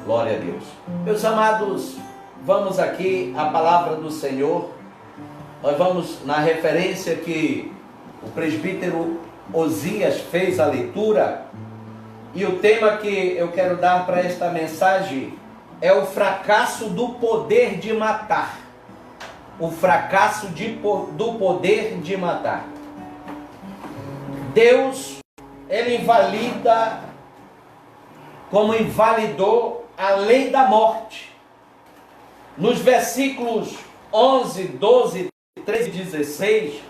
Glória a Deus. Meus amados, vamos aqui à palavra do Senhor. Nós vamos na referência que o presbítero Osias fez a leitura. E o tema que eu quero dar para esta mensagem é o fracasso do poder de matar. O fracasso do poder de matar. Deus, Ele invalida, como invalidou a lei da morte. Nos versículos 11, 12, 13 e 16,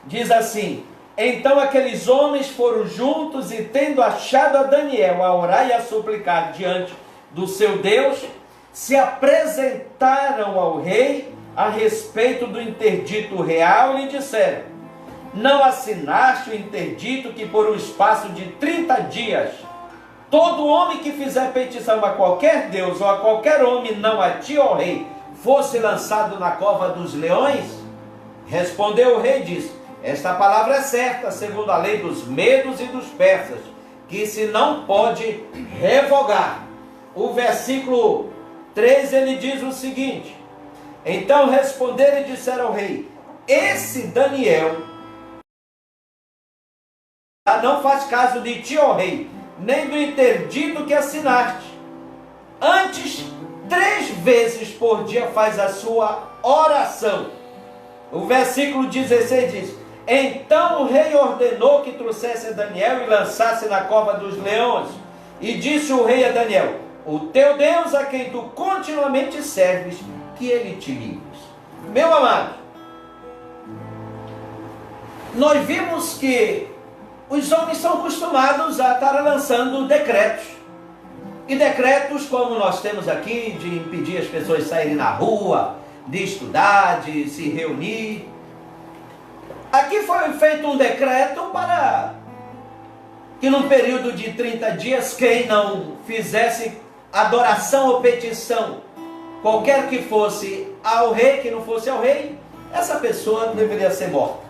diz assim: então aqueles homens foram juntos e, tendo achado a Daniel a orar e a suplicar diante do seu Deus, se apresentaram ao rei a respeito do interdito real e lhe disseram: não assinaste o interdito que por um espaço de 30 dias todo homem que fizer petição a qualquer Deus ou a qualquer homem, não a ti, ó rei, fosse lançado na cova dos leões? Respondeu o rei e disse: esta palavra é certa, segundo a lei dos medos e dos persas, que se não pode revogar. O versículo 13 ele diz o seguinte: então responderam e disseram ao rei: esse Daniel não faz caso de ti, ó rei, nem do interdito que assinaste. Antes, 3 vezes por dia faz a sua oração. O versículo 16 diz: então o rei ordenou que trouxesse Daniel e lançasse na cova dos leões. E disse o rei a Daniel: o teu Deus, a quem tu continuamente serves, que ele te livre. Meu amado, nós vimos que os homens são acostumados a estar lançando decretos. E decretos como nós temos aqui, de impedir as pessoas saírem na rua, de estudar, de se reunir. Aqui foi feito um decreto para que num período de 30 dias, quem não fizesse adoração ou petição, qualquer que fosse ao rei, que não fosse ao rei, essa pessoa deveria ser morta.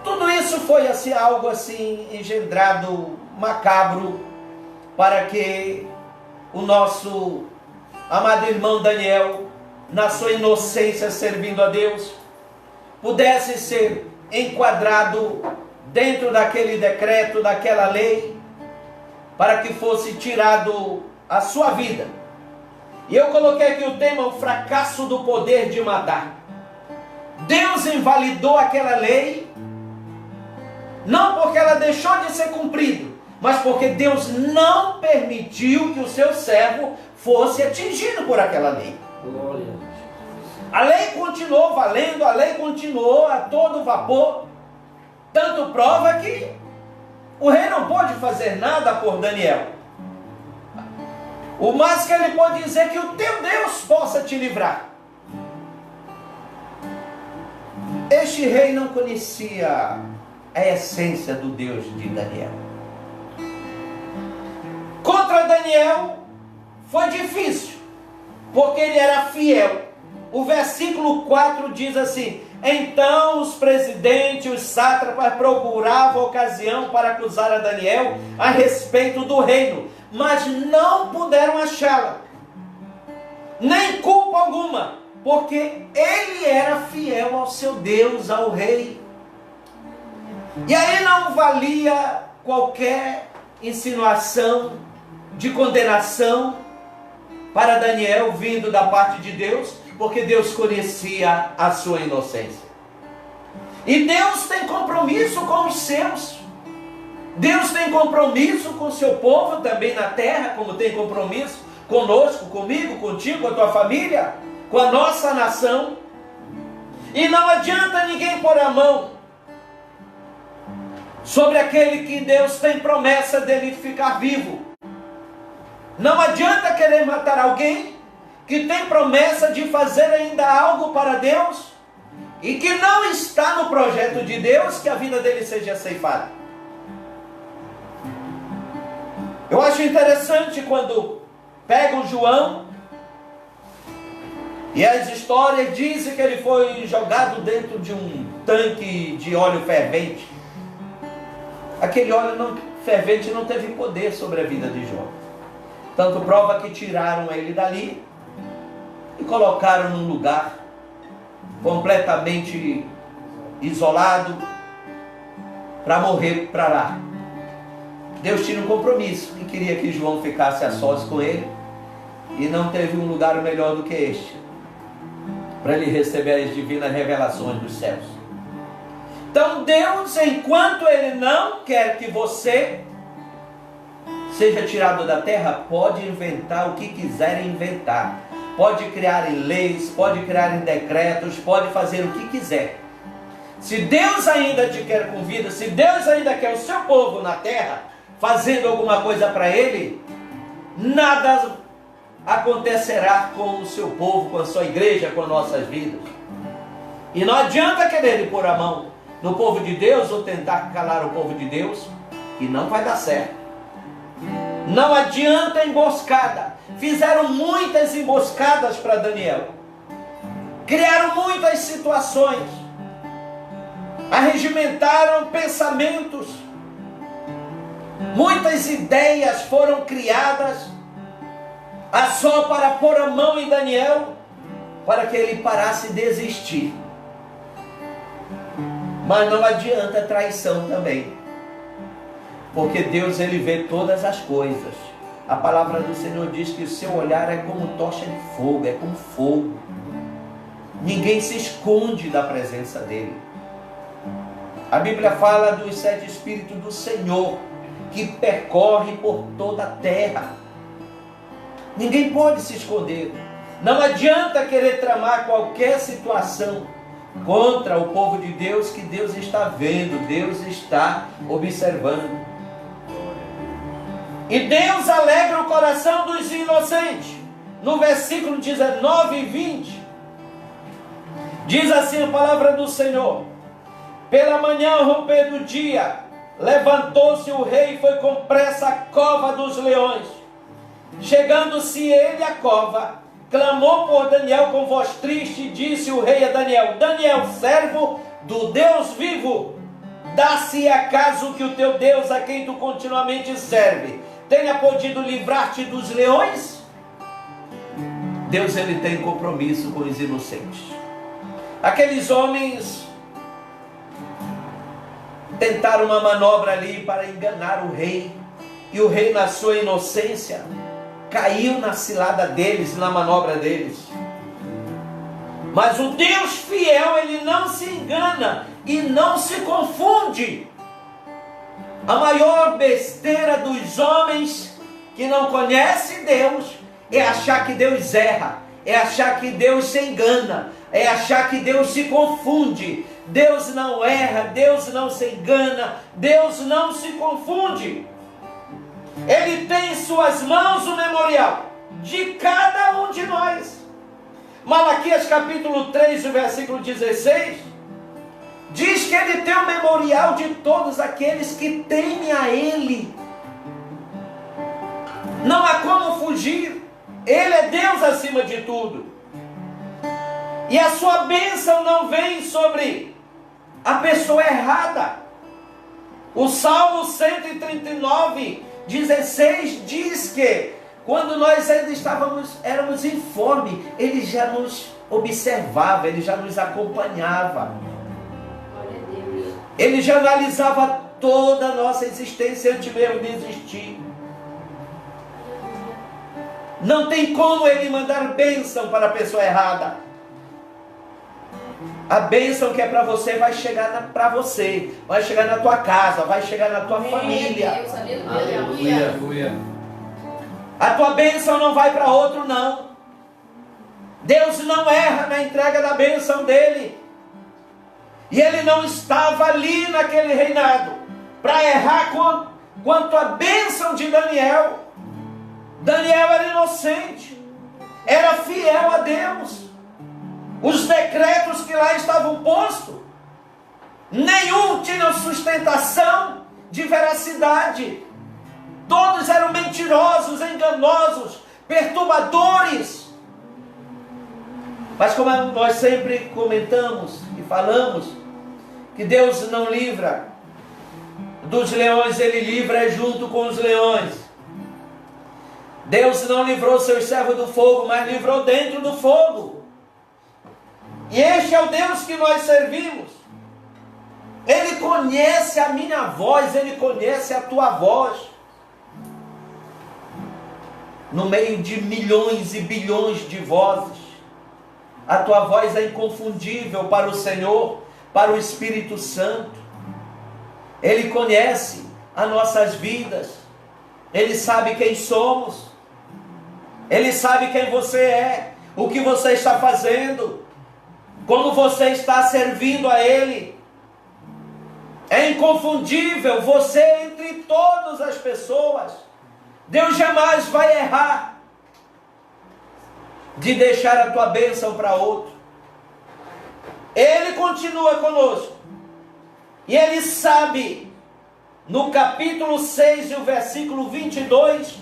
Tudo isso foi assim, algo assim engendrado, macabro, para que o nosso amado irmão Daniel, na sua inocência servindo a Deus, pudesse ser enquadrado dentro daquele decreto, daquela lei, para que fosse tirado a sua vida. E eu coloquei aqui o tema: o fracasso do poder de matar. Deus invalidou aquela lei, não porque ela deixou de ser cumprida, mas porque Deus não permitiu que o seu servo fosse atingido por aquela lei. Glória a Deus. A lei continuou valendo, a lei continuou a todo vapor. Tanto prova que o rei não pôde fazer nada por Daniel. O mais que ele pode dizer é que o teu Deus possa te livrar. Este rei não conhecia a essência do Deus de Daniel. Contra Daniel foi difícil, porque ele era fiel. O versículo 4 diz assim: então os presidentes, os sátrapas procuravam ocasião para acusar a Daniel a respeito do reino, mas não puderam achá-la, nem culpa alguma, porque ele era fiel ao seu Deus, ao rei. E aí não valia qualquer insinuação de condenação para Daniel vindo da parte de Deus, porque Deus conhecia a sua inocência. E Deus tem compromisso com os seus. Deus tem compromisso com o seu povo também na terra, como tem compromisso conosco, comigo, contigo, com a tua família, com a nossa nação. E não adianta ninguém pôr a mão sobre aquele que Deus tem promessa dele ficar vivo. Não adianta querer matar alguém que tem promessa de fazer ainda algo para Deus e que não está no projeto de Deus que a vida dele seja ceifada. Eu acho interessante quando pegam João e as histórias dizem que ele foi jogado dentro de um tanque de óleo fervente. Aquele óleo fervente não teve poder sobre a vida de João. Tanto prova que tiraram ele dali e colocaram num lugar completamente isolado para morrer para lá. Deus tinha um compromisso e queria que João ficasse a sós com ele, e não teve um lugar melhor do que este para ele receber as divinas revelações dos céus. Então Deus, enquanto Ele não quer que você seja tirado da terra, pode inventar o que quiser inventar, pode criar em leis, pode criar em decretos, pode fazer o que quiser. Se Deus ainda te quer com vida, se Deus ainda quer o seu povo na terra, fazendo alguma coisa para Ele, nada acontecerá com o seu povo, com a sua igreja, com nossas vidas. E não adianta querer pôr a mão no povo de Deus ou tentar calar o povo de Deus, que não vai dar certo. Não adianta emboscada. Fizeram muitas emboscadas para Daniel, criaram muitas situações, arregimentaram pensamentos, muitas ideias foram criadas só para pôr a mão em Daniel, para que ele parasse de desistir. Mas não adianta traição também, porque Deus, Ele vê todas as coisas. A palavra do Senhor diz que o seu olhar é como tocha de fogo, é como fogo. Ninguém se esconde da presença dEle. A Bíblia fala dos 7 Espíritos do Senhor, que percorre por toda a terra. Ninguém pode se esconder. Não adianta querer tramar qualquer situação contra o povo de Deus, que Deus está vendo, Deus está observando. E Deus alegra o coração dos inocentes. No versículo 19 e 20, diz assim a palavra do Senhor: pela manhã, ao romper do dia, levantou-se o rei e foi com pressa à cova dos leões. Chegando-se ele à cova, clamou por Daniel com voz triste, e disse o rei a Daniel: Daniel, servo do Deus vivo, dá-se acaso que o teu Deus, a quem tu continuamente serve, tenha podido livrar-te dos leões? Deus, Ele tem compromisso com os inocentes. Aqueles homens tentaram uma manobra ali para enganar o rei, e o rei, na sua inocência, caiu na cilada deles, na manobra deles. Mas o Deus fiel, Ele não se engana e não se confunde. A maior besteira dos homens que não conhecem Deus é achar que Deus erra, é achar que Deus se engana, é achar que Deus se confunde. Deus não erra, Deus não se engana, Deus não se confunde. Ele tem em suas mãos o memorial de cada um de nós. Malaquias capítulo 3, versículo 16, diz que Ele tem o memorial de todos aqueles que temem a Ele. Não há como fugir. Ele é Deus acima de tudo. E a sua bênção não vem sobre a pessoa errada. O Salmo 139, 16 diz que quando nós ainda éramos informes, Ele já nos observava, Ele já nos acompanhava. Ele já analisava toda a nossa existência antes mesmo de existir. Não tem como Ele mandar bênção para a pessoa errada. A bênção que é para você vai chegar para você, vai chegar na tua casa, vai chegar na tua família. Aleluia. A tua bênção não vai para outro, não. Deus não erra na entrega da bênção dele. E ele não estava ali naquele reinado para errar quanto à bênção de Daniel. Daniel era inocente, era fiel a Deus. Os decretos que lá estavam postos, nenhum tinha sustentação de veracidade. Todos eram mentirosos, enganosos, perturbadores. Mas como nós sempre comentamos e falamos, que Deus não livra dos leões, Ele livra junto com os leões. Deus não livrou seus servos do fogo, mas livrou dentro do fogo. E este é o Deus que nós servimos. Ele conhece a minha voz, Ele conhece a tua voz. No meio de milhões e bilhões de vozes, a tua voz é inconfundível para o Senhor, para o Espírito Santo. Ele conhece as nossas vidas. Ele sabe quem somos. Ele sabe quem você é, o que você está fazendo, como você está servindo a Ele. É inconfundível você entre todas as pessoas. Deus jamais vai errar de deixar a tua bênção para outro. Ele continua conosco. E Ele sabe, no capítulo 6 e o versículo 22,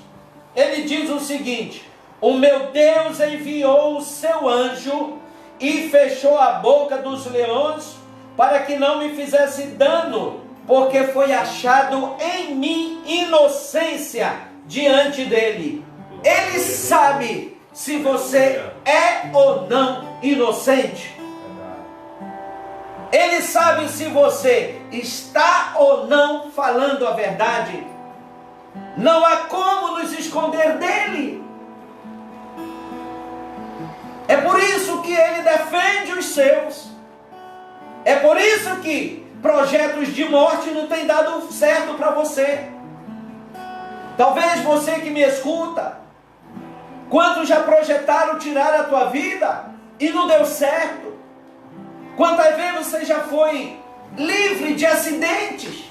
Ele diz o seguinte: o meu Deus enviou o seu anjo e fechou a boca dos leões para que não me fizesse dano, porque foi achado em mim inocência diante dele. Ele sabe se você é ou não inocente. Ele sabe se você está ou não falando a verdade. Não há como nos esconder dele. É por isso que ele defende os seus. É por isso que projetos de morte não têm dado certo para você. Talvez você que me escuta, quantos já projetaram tirar a tua vida e não deu certo? Quantas vezes você já foi livre de acidentes,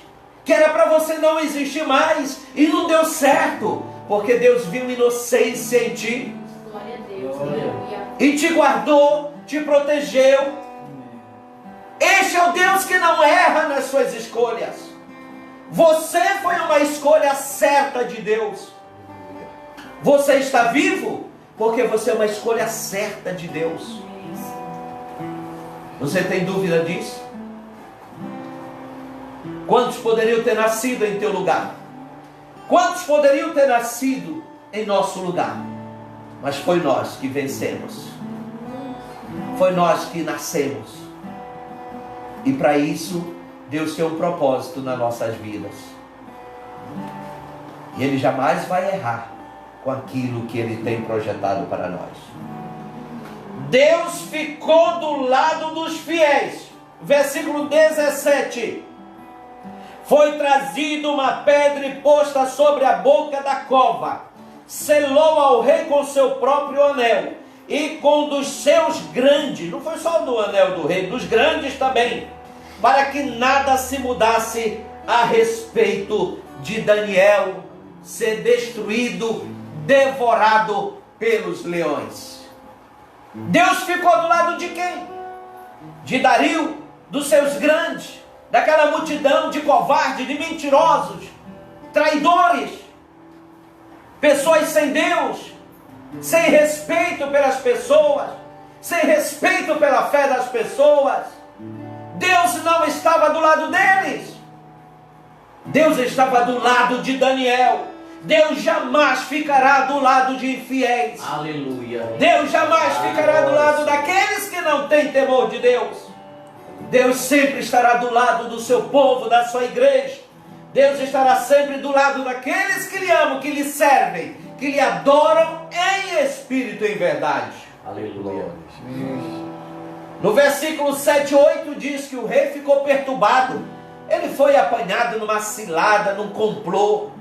que era para você não existir mais e não deu certo, porque Deus viu inocência em ti. Glória a Deus, aleluia. E te guardou, te protegeu. Este é o Deus que não erra nas suas escolhas. Você foi uma escolha certa de Deus. Você está vivo porque você é uma escolha certa de Deus. Você tem dúvida disso? Quantos poderiam ter nascido em teu lugar? Quantos poderiam ter nascido em nosso lugar? Mas foi nós que vencemos. Foi nós que nascemos. E para isso, Deus tem um propósito nas nossas vidas. E Ele jamais vai errar com aquilo que Ele tem projetado para nós. Deus ficou do lado dos fiéis. Versículo 17. Foi trazido uma pedra e posta sobre a boca da cova. Selou ao rei com seu próprio anel. E com dos seus grandes, não foi só do anel do rei, dos grandes também, para que nada se mudasse a respeito de Daniel ser destruído, devorado pelos leões. Deus ficou do lado de quem? De Dario, dos seus grandes, daquela multidão de covardes, de mentirosos, traidores, pessoas sem Deus, sem respeito pelas pessoas, sem respeito pela fé das pessoas. Deus não estava do lado deles. Deus estava do lado de Daniel. Deus jamais ficará do lado de infiéis. Aleluia. Deus jamais ficará do lado daqueles que não têm temor de Deus. Deus sempre estará do lado do seu povo, da sua igreja. Deus estará sempre do lado daqueles que lhe amam, que lhe servem, que lhe adoram em espírito e em verdade. Aleluia. No versículo 7 e 8 diz que o rei ficou perturbado. Ele foi apanhado numa cilada, num complô.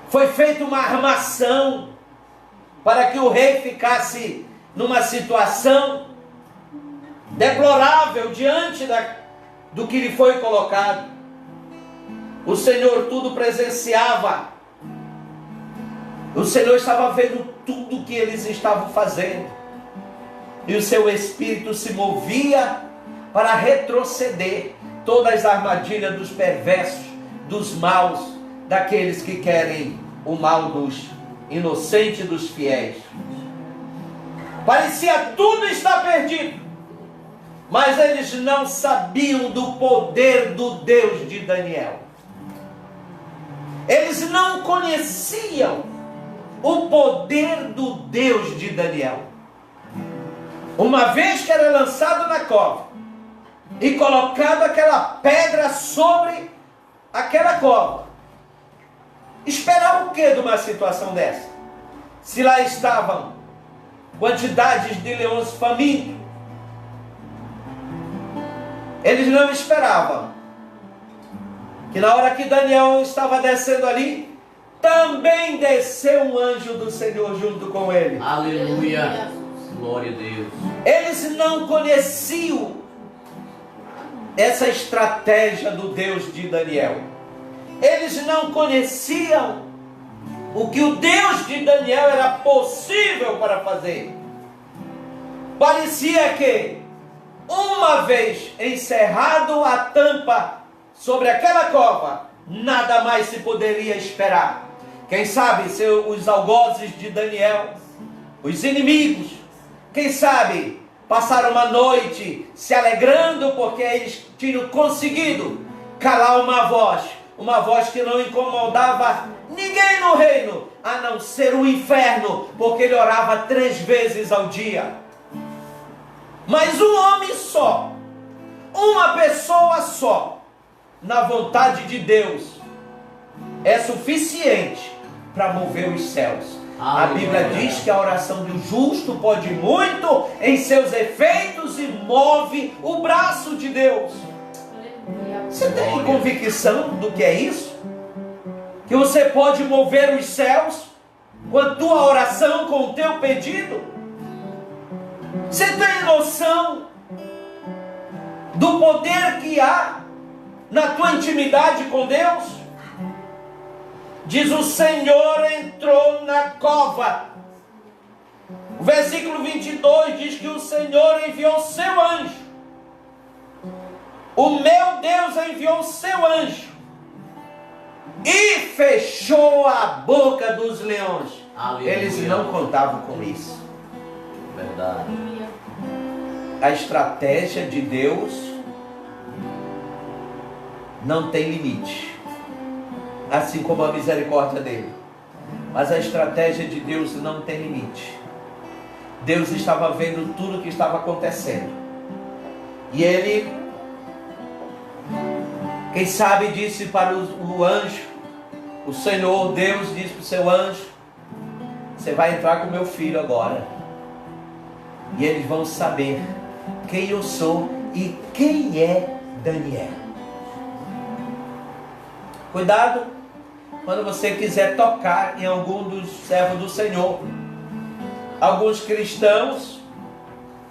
Foi feita uma armação para que o rei ficasse numa situação deplorável diante do que lhe foi colocado. O Senhor tudo presenciava. O Senhor estava vendo tudo que eles estavam fazendo. E o seu espírito se movia para retroceder todas as armadilhas dos perversos, dos maus, daqueles que querem o mal dos inocentes, dos fiéis. Parecia tudo estar perdido, mas eles não sabiam do poder do Deus de Daniel. Eles não conheciam o poder do Deus de Daniel. Uma vez que era lançado na cova e colocado aquela pedra sobre aquela cova, esperar o que de uma situação dessa? Se lá estavam quantidades de leões famintos, eles não esperavam que na hora que Daniel estava descendo ali, também desceu um anjo do Senhor junto com ele. Aleluia. Glória a Deus. Eles não conheciam essa estratégia do Deus de Daniel. Eles não conheciam o que o Deus de Daniel era possível para fazer. Parecia que, uma vez encerrado a tampa sobre aquela cova, nada mais se poderia esperar. Quem sabe os algozes de Daniel, os inimigos, quem sabe passaram uma noite se alegrando porque eles tinham conseguido calar uma voz que não incomodava ninguém no reino, a não ser o inferno, porque ele orava 3 vezes ao dia. Mas um homem só, uma pessoa só, na vontade de Deus, é suficiente para mover os céus. A Bíblia diz que a oração do justo pode muito em seus efeitos e move o braço de Deus. Você tem convicção do que é isso? Que você pode mover os céus com a tua oração, com o teu pedido? Você tem noção do poder que há na tua intimidade com Deus? Diz: o Senhor entrou na cova. O versículo 22 diz que o Senhor enviou seu anjo. O meu Deus enviou seu anjo e fechou a boca dos leões. Aleluia. Eles não contavam com isso. Verdade. A estratégia de Deus não tem limite, assim como a misericórdia dele. Mas a estratégia de Deus não tem limite. Deus estava vendo tudo o que estava acontecendo, e ele, quem sabe, disse para o anjo, o Senhor Deus disse para o seu anjo: você vai entrar com meu filho agora, e eles vão saber quem eu sou e quem é Daniel. Cuidado quando você quiser tocar em algum dos servos do Senhor. Alguns cristãos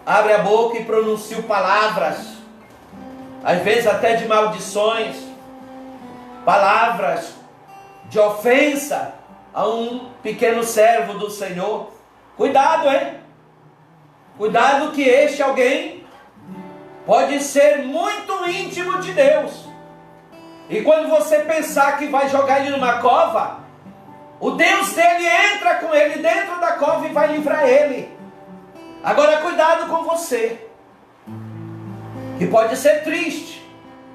abrem a boca e pronunciam palavras, às vezes até de maldições, palavras de ofensa a um pequeno servo do Senhor. Cuidado, hein? Cuidado, que este alguém pode ser muito íntimo de Deus. E quando você pensar que vai jogar ele numa cova, o Deus dele entra com ele dentro da cova e vai livrar ele. Agora cuidado com você, que pode ser triste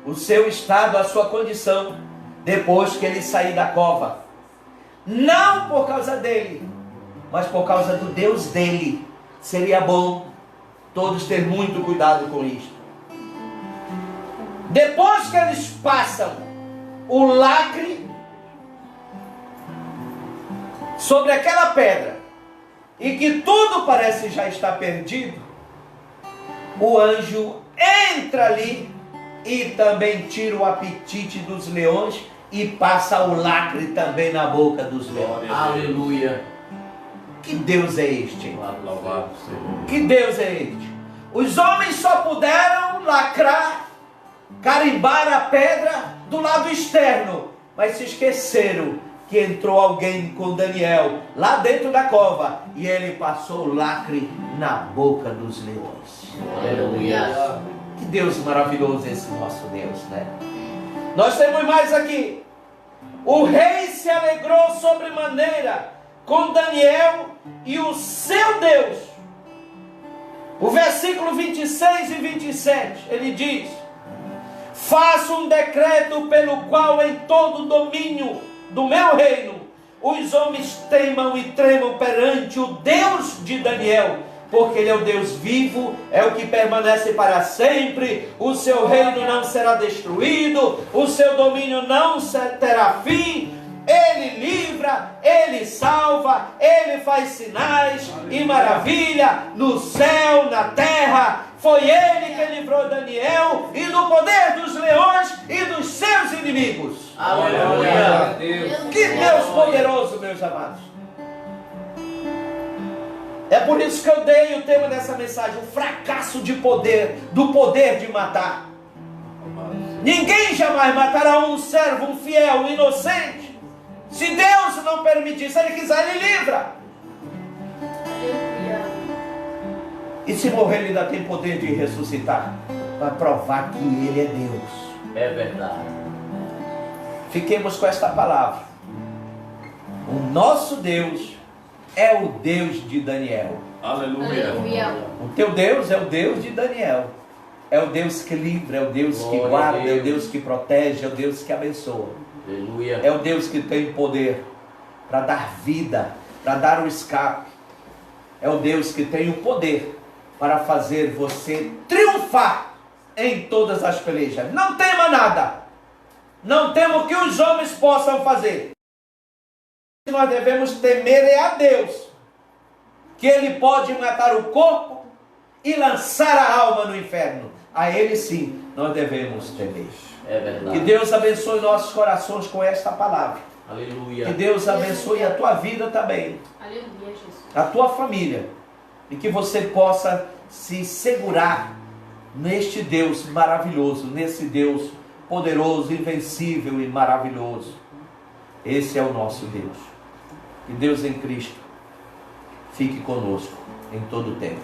o seu estado, a sua condição, depois que ele sair da cova. Não por causa dele, mas por causa do Deus dele. Seria bom todos ter muito cuidado com isto. Depois que eles passam o lacre sobre aquela pedra e que tudo parece já estar perdido, o anjo entra ali e também tira o apetite dos leões e passa o lacre também na boca dos leões. Aleluia. Que Deus é este? Louvado seja. Que Deus é este? Os homens só puderam lacrar, carimbar a pedra do lado externo, mas se esqueceram que entrou alguém com Daniel lá dentro da cova e ele passou o lacre na boca dos leões. Aleluia. Que Deus maravilhoso esse nosso Deus, né? Nós temos mais aqui. O rei se alegrou sobremaneira com Daniel e o seu Deus. O versículo 26 e 27, ele diz: faço um decreto pelo qual em todo o domínio do meu reino os homens temam e tremam perante o Deus de Daniel, porque Ele é o Deus vivo, é o que permanece para sempre, o seu reino não será destruído, o seu domínio não terá fim. Ele livra, Ele salva, Ele faz sinais e maravilha no céu, na terra. Foi Ele que livrou Daniel e do poder dos leões e dos seus inimigos. Aleluia. Que Deus poderoso, meus amados. É por isso que eu dei o tema dessa mensagem: o fracasso de poder, do poder de matar. Ninguém jamais matará um servo, um fiel, um inocente. Se Deus não permitir, se Ele quiser, Ele livra. Aleluia. E se morrer, Ele ainda tem poder de ressuscitar, para provar que Ele é Deus. É verdade. Fiquemos com esta palavra. O nosso Deus é o Deus de Daniel. Aleluia. Aleluia. O teu Deus é o Deus de Daniel. É o Deus que livra, é o Deus que Glória guarda, a é Deus. o Deus que protege, é o Deus que abençoa. Aleluia. É o Deus que tem poder para dar vida, para dar o escape. É o Deus que tem o poder para fazer você triunfar em todas as pelejas. Não tema nada. Não tema o que os homens possam fazer. Nós devemos temer é a Deus, que Ele pode matar o corpo e lançar a alma no inferno. A Ele sim, nós devemos temer. É Que verdade. Deus abençoe nossos corações com esta palavra. Aleluia. Que Deus abençoe a tua vida também, Aleluia, Jesus. a tua família. E que você possa se segurar neste Deus maravilhoso, nesse Deus poderoso, invencível e maravilhoso. Esse é o nosso Deus. Que Deus em Cristo fique conosco em todo o tempo.